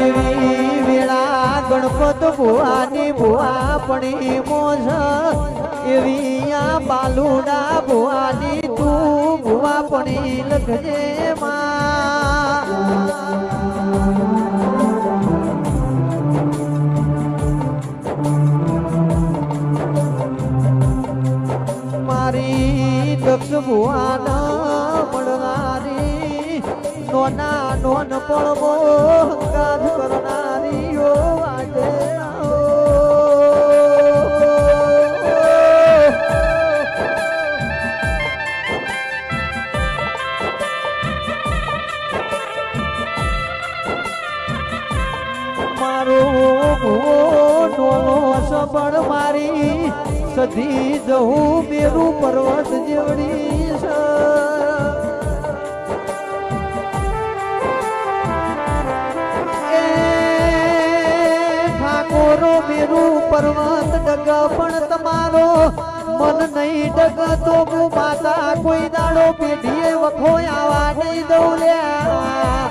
એવી વેળા ગણપત ભુવાની ભુવા પડી મોજ એવી આ બાલુડા ભુવાની તું ભુવા પડી લખજે મારી દક્ષ ભુવાના મળનારી નોના નોન પડવો હંકાર કરનારીઓ આજે મારો નોનો સબળ મારી સધી જવું મેરું પર્વત જેવડી છે ઠાકોરો મેરું પર્વત ડગ પણ તમારો મન નહીં ડગ તો હું માતા કોઈ દાડો પેઢીએ વખો આવા નહીં દઉં લ્યા